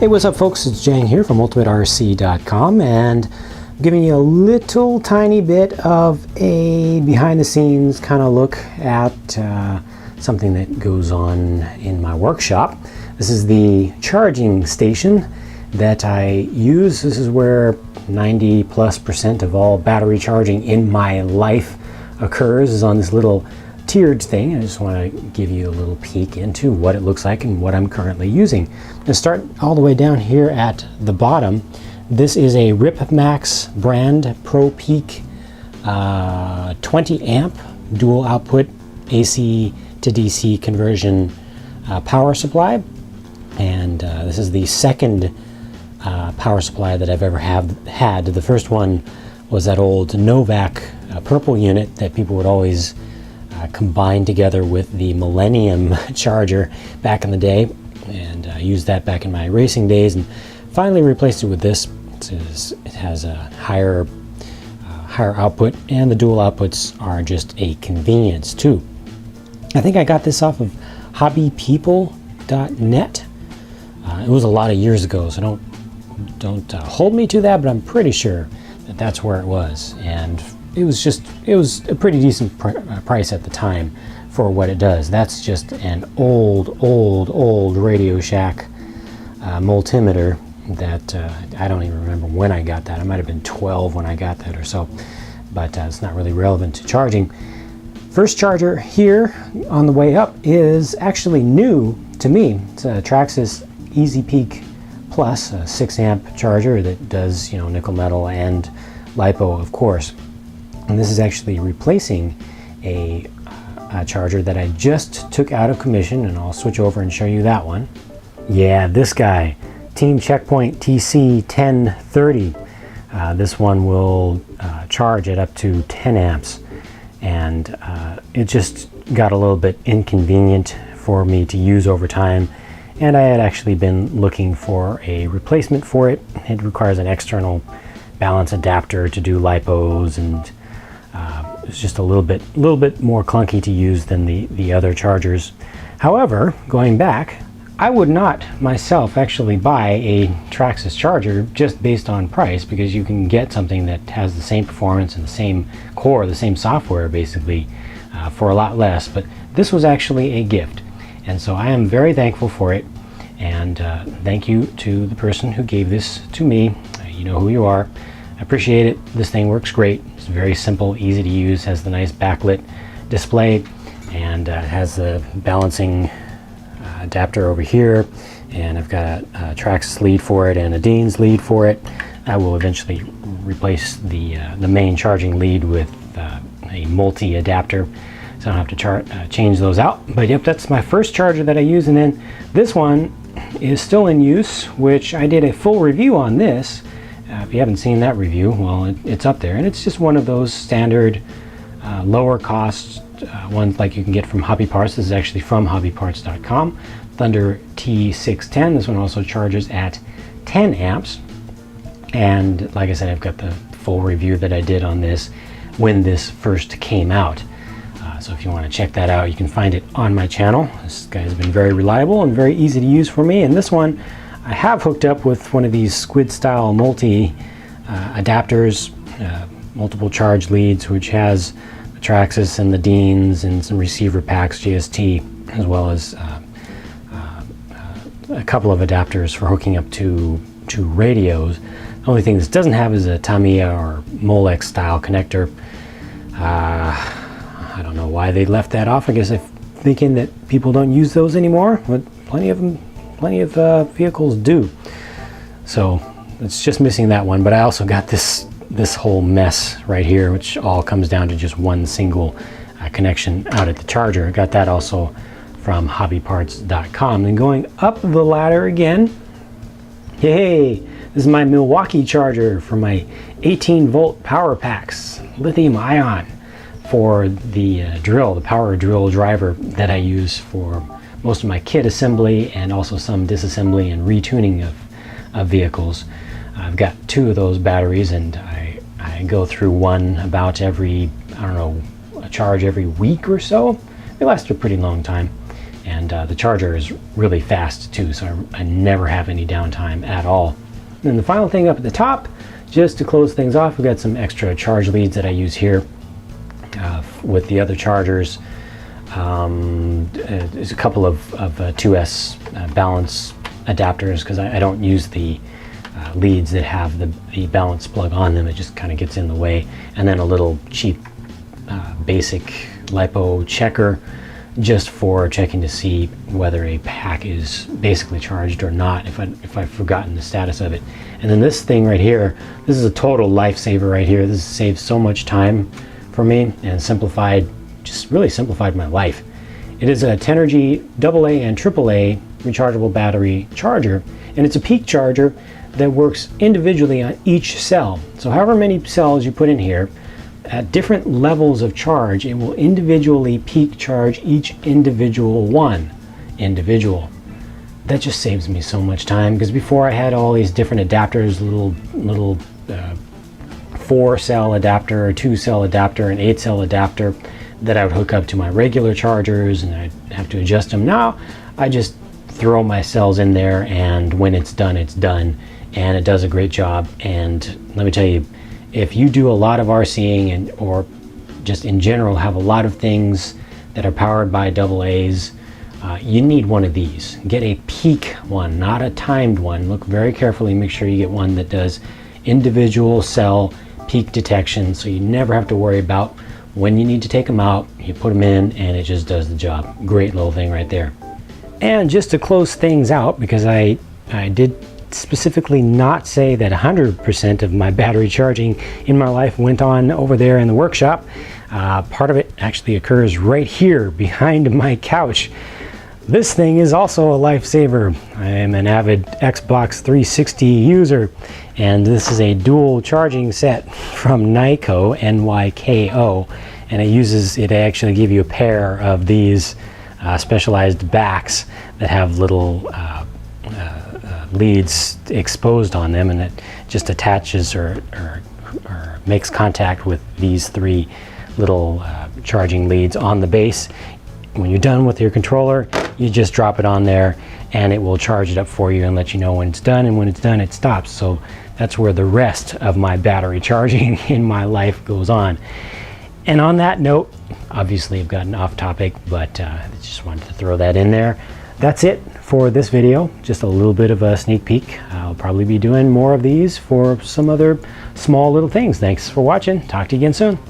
Hey, what's up folks? It's Jang here from ultimaterc.com, and I'm giving you a little tiny bit of a behind the scenes kind of look at something that goes on in my workshop. This is the charging station that I use. This is where 90+% of all battery charging in my life occurs, is on this little tiered thing. I just want to give you a little peek into what it looks like and what I'm currently using. I'm going to start all the way down here at the bottom. This is a RipMax brand Pro Peak 20 amp dual output AC to DC conversion power supply, and this is the second power supply that I've ever had. The first one was that old Novak purple unit that people would always combine together with the Millennium charger back in the day, and I used that back in my racing days, and finally replaced it with this. It has a higher output, and the dual outputs are just a convenience too. I think I got this off of hobbypeople.net. It was a lot of years ago, so don't hold me to that, but I'm pretty sure that that's where it was, and it was a pretty decent price at the time for what it does. That's just an old Radio Shack multimeter that I don't even remember when I got that. I might have been 12 when I got that or so, but it's not really relevant to charging. First charger here on the way up is actually new to me. It's a Traxxas Easy Peak Plus, a 6 amp charger that does, nickel metal and LiPo, of course. And this is actually replacing a charger that I just took out of commission, and I'll switch over and show you that one. Yeah, this guy, Team Checkpoint TC1030. This one will charge at up to 10 amps, and it just got a little bit inconvenient for me to use over time, and I had actually been looking for a replacement for it. It requires an external balance adapter to do LiPos, and it's just a little bit more clunky to use than the other chargers. However, going back, I would not myself actually buy a Traxxas charger just based on price, because you can get something that has the same performance and the same core, the same software basically, for a lot less. But this was actually a gift, and so I am very thankful for it, and thank you to the person who gave this to me. You know who you are. I appreciate it. This thing works great. It's very simple, easy to use, has the nice backlit display, and it has the balancing adapter over here, and I've got a Traxxas lead for it and a Dean's lead for it. I will eventually replace the main charging lead with a multi adapter, so I don't have to change those out. But yep, that's my first charger that I use, and then this one is still in use, which I did a full review on this. If you haven't seen that review, well, it's up there, and it's just one of those standard lower cost ones like you can get from Hobby Parts. This is actually from hobbyparts.com. Thunder T610. This one also charges at 10 amps, and like I said, I've got the full review that I did on this when this first came out. So if you want to check that out, you can find it on my channel. This guy has been very reliable and very easy to use for me, and this one I have hooked up with one of these squid style multi adapters, multiple charge leads, which has the Traxxas and the Deans and some receiver packs, GST, as well as a couple of adapters for hooking up to radios. The only thing this doesn't have is a Tamiya or Molex style connector. I don't know why they left that off. I guess they're thinking that people don't use those anymore, but plenty of vehicles do. So it's just missing that one. But I also got this whole mess right here, which all comes down to just one single connection out at the charger. I got that also from hobbyparts.com. And going up the ladder again, hey, this is my Milwaukee charger for my 18-volt power packs, lithium ion, for the drill, the power drill driver that I use for most of my kit assembly, and also some disassembly and retuning of vehicles. I've got 2 of those batteries, and I go through one about every, I don't know, a charge every week or so. They last a pretty long time, And the charger is really fast too, so I never have any downtime at all. And the final thing up at the top, just to close things off, we've got some extra charge leads that I use here with the other chargers. There's a couple of 2S balance adapters, because I don't use the leads that have the balance plug on them. It just kind of gets in the way. And then a little cheap basic LiPo checker, just for checking to see whether a pack is basically charged or not, if I've forgotten the status of it. And then this thing right here, this is a total lifesaver right here. This saves so much time for me and just really simplified my life. It is a Tenergy AA and AAA rechargeable battery charger, and it's a peak charger that works individually on each cell. So however many cells you put in here, at different levels of charge, it will individually peak charge each individual one. That just saves me so much time, because before I had all these different adapters, little 4-cell adapter, 2-cell adapter, and 8-cell adapter that I would hook up to my regular chargers, and I'd have to adjust them. Now I just throw my cells in there, and when it's done, and it does a great job. And let me tell you, if you do a lot of RCing or just in general have a lot of things that are powered by AA's, you need one of these. Get a peak one, not a timed one. Look very carefully, make sure you get one that does individual cell peak detection, so you never have to worry about when you need to take them out. You put them in and it just does the job. Great little thing right there. And just to close things out, because I did specifically not say that 100% of my battery charging in my life went on over there in the workshop. Part of it actually occurs right here behind my couch. This thing is also a lifesaver. I am an avid Xbox 360 user, and this is a dual charging set from Nyko, NYKO, and it actually give you a pair of these specialized backs that have little leads exposed on them, and it just attaches or makes contact with these 3 little charging leads on the base. When you're done with your controller, you just drop it on there and it will charge it up for you and let you know when it's done, and when it's done it stops. So that's where the rest of my battery charging in my life goes on. And on that note, obviously I've gotten off topic, but I just wanted to throw that in there. That's it for this video, just a little bit of a sneak peek. I'll probably be doing more of these for some other small little things. Thanks for watching. Talk to you again soon.